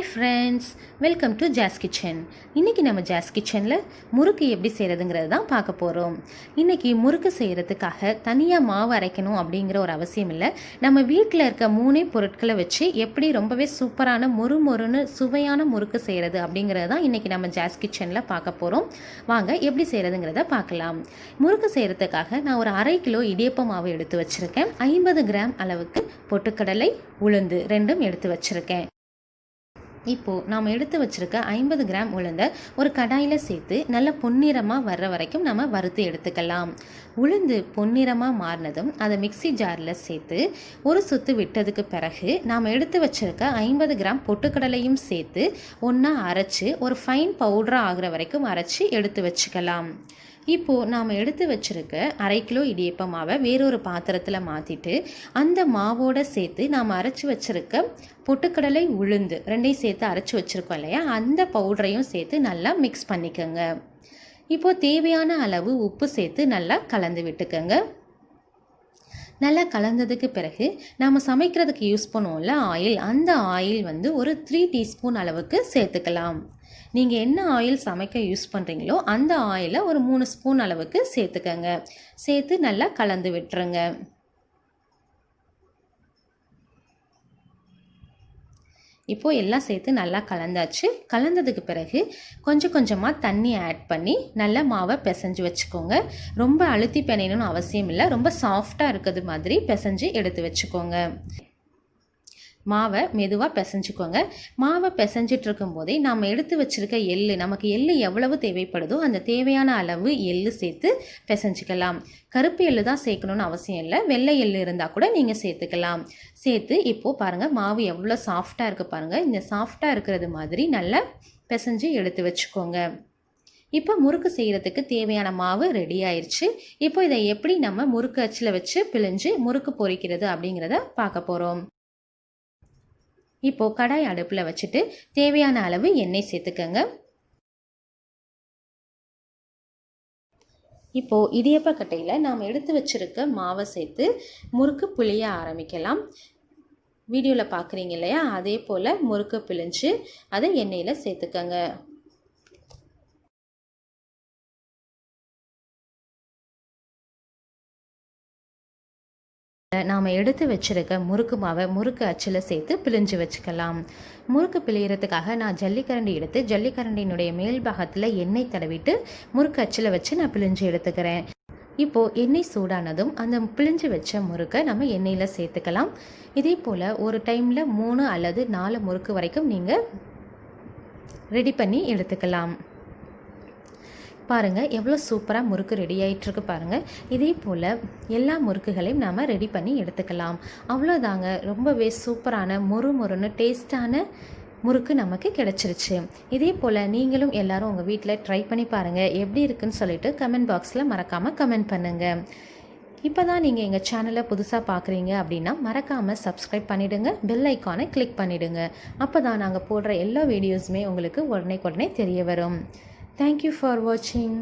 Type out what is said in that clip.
Friends, welcome to Jas kitchen. இன்றைக்கி நம்ம ஜாஸ் கிச்சனில் முறுக்கு எப்படி செய்கிறதுங்கிறது தான் பார்க்க போகிறோம். இன்றைக்கி முறுக்கு செய்கிறதுக்காக தனியாக மாவு அரைக்கணும் அப்படிங்கிற ஒரு அவசியம் இல்லை. நம்ம வீட்டில் இருக்க 3 பொருட்களை வச்சு எப்படி ரொம்பவே சூப்பரான மொறுன்னு சுவையான முறுக்கு செய்கிறது அப்படிங்கிறது தான் இன்றைக்கி நம்ம ஜாஸ் கிச்சனில் பார்க்க போகிறோம். வாங்க எப்படி செய்கிறதுங்கிறத பார்க்கலாம். முறுக்கு செய்கிறதுக்காக நான் ஒரு 1/2 கிலோ இடியப்ப மாவு எடுத்து வச்சுருக்கேன். 50 கிராம் அளவுக்கு பொட்டுக்கடலை, உளுந்து ரெண்டும் எடுத்து வச்சுருக்கேன். இப்போது நாம் எடுத்து வச்சுருக்க 50 கிராம் உளுந்தை ஒரு கடாயில் சேர்த்து நல்ல பொன்னிறமாக வர்ற வரைக்கும் நம்ம வறுத்து எடுத்துக்கலாம். உளுந்து பொன்னிறமாக மாறினதும் அதை மிக்சி ஜாரில் சேர்த்து ஒரு சுற்று விட்டதுக்கு பிறகு நாம் எடுத்து வச்சுருக்க 50 கிராம் பொட்டுக்கடலையும் சேர்த்து ஒன்றா அரைச்சி ஒரு ஃபைன் பவுடராக ஆகிற வரைக்கும் அரைச்சி எடுத்து வச்சுக்கலாம். இப்போது நாம் எடுத்து வச்சுருக்க 1/2 கிலோ இடியப்ப மாவை வேறொரு பாத்திரத்தில் மாற்றிட்டு அந்த மாவோடு சேர்த்து நாம் அரைச்சி வச்சுருக்க பொட்டுக்கடலை, உளுந்து ரெண்டையும் சேர்த்து அரைச்சி வச்சுருக்கோம் இல்லையா, அந்த பவுடரையும் சேர்த்து நல்லா மிக்ஸ் பண்ணிக்கோங்க. இப்போது தேவையான அளவு உப்பு சேர்த்து நல்லா கலந்து விட்டுக்கோங்க. நல்லா கலந்ததுக்கு பிறகு நாம் சமைக்கிறதுக்கு யூஸ் பண்ணுவோம்ல ஆயில், அந்த ஆயில் ஒரு 3 டீஸ்பூன் அளவுக்கு சேர்த்துக்கலாம். நீங்கள் என்ன ஆயில் சமைக்க யூஸ் பண்ணுறீங்களோ அந்த ஆயிலை ஒரு 3 ஸ்பூன் அளவுக்கு சேர்த்துக்கங்க. சேர்த்து நல்லா கலந்து விட்டுருங்க. இப்போது எல்லாம் சேர்த்து நல்லா கலந்தாச்சு. கலந்ததுக்கு பிறகு கொஞ்சம் கொஞ்சமாக தண்ணி ஆட் பண்ணி நல்லா மாவை பிசைஞ்சு வச்சுக்கோங்க. ரொம்ப அழுத்தி பிணையணும்னு அவசியம் இல்லை. ரொம்ப சாஃப்டாக இருக்கிறது மாதிரி பிசைஞ்சு எடுத்து வச்சுக்கோங்க. மாவை மெதுவாக பிசைஞ்சிக்கோங்க. மாவை பிசைஞ்சிட்டு இருக்கும் போதே நாம் எடுத்து வச்சுருக்க எள்ளு, நமக்கு எள்ளு எவ்வளவு தேவைப்படுதோ அந்த தேவையான அளவு எள்ளு சேர்த்து பிசைஞ்சிக்கலாம். கருப்பு எள்ளு தான் சேர்க்கணுன்னு அவசியம் இல்லை. வெள்ளை எள்ளு இருந்தால் கூட நீங்கள் சேர்த்துக்கலாம். சேர்த்து இப்போது பாருங்கள் மாவு எவ்வளோ சாஃப்டாக இருக்குது பாருங்கள். இந்த சாஃப்டாக இருக்கிறது மாதிரி நல்லா பிசைஞ்சு எடுத்து வச்சுக்கோங்க. இப்போ முறுக்கு செய்கிறதுக்கு தேவையான மாவு ரெடி ஆயிடுச்சு. இப்போ இதை எப்படி நம்ம முறுக்கு அச்சில் வச்சு பிழிஞ்சு முறுக்கு பொரிக்கிறது அப்படிங்கிறத பார்க்க போகிறோம். இப்போது கடாய் அடுப்பில் வச்சுட்டு தேவையான அளவு எண்ணெய் சேர்த்துக்கங்க. இப்போது இடியப்ப கட்டையில் நாம் எடுத்து வச்சுருக்க மாவை சேர்த்து முறுக்கு பிழிய ஆரம்பிக்கலாம். வீடியோவில் பார்க்குறீங்க இல்லையா, அதே போல் முறுக்கு பிழிஞ்சு அதை எண்ணெயில் சேர்த்துக்கங்க. நாம் எடுத்து வச்சுருக்க முறுக்கு மாவை முறுக்கு அச்சில் சேர்த்து பிழிஞ்சு வச்சுக்கலாம். முறுக்கு பிழியறதுக்காக நான் ஜல்லிக்கரண்டி எடுத்து ஜல்லிக்கரண்டியினுடைய மேல் பாகத்தில் எண்ணெய் தடவிட்டு முறுக்கு அச்சில் வச்சு நான் பிழிஞ்சு எடுத்துக்கிறேன். இப்போது எண்ணெய் சூடானதும் அந்த பிழிஞ்சு வச்ச முறுக்கை நம்ம எண்ணெயில் சேர்த்துக்கலாம். இதே போல் ஒரு டைமில் 3 அல்லது 4 முறுக்கு வரைக்கும் நீங்கள் ரெடி பண்ணி எடுத்துக்கலாம். பாருங்கள் எவ்வளோ சூப்பராக முறுக்கு ரெடி ஆகிட்டுருக்கு பாருங்கள். இதே போல் எல்லா முறுக்குகளையும் நாம் ரெடி பண்ணி எடுத்துக்கலாம். அவ்வளோதாங்க, ரொம்பவே சூப்பரான மொறுன்னு டேஸ்டான முறுக்கு நமக்கு கிடச்சிருச்சு. இதே போல் நீங்களும் எல்லோரும் உங்கள் வீட்டில் ட்ரை பண்ணி பாருங்கள். எப்படி இருக்குன்னு சொல்லிட்டு கமெண்ட் பாக்ஸில் மறக்காமல் கமெண்ட் பண்ணுங்கள். இப்போ தான் நீங்கள் எங்கள் சேனலை புதுசாக பார்க்குறீங்க அப்படின்னா மறக்காமல் சப்ஸ்கிரைப் பண்ணிவிடுங்க. பெல் ஐக்கானை கிளிக் பண்ணிவிடுங்க. அப்போ தான் நாங்கள் போடுற எல்லா வீடியோஸுமே உங்களுக்கு உடனே தெரிய வரும். Thank you for watching.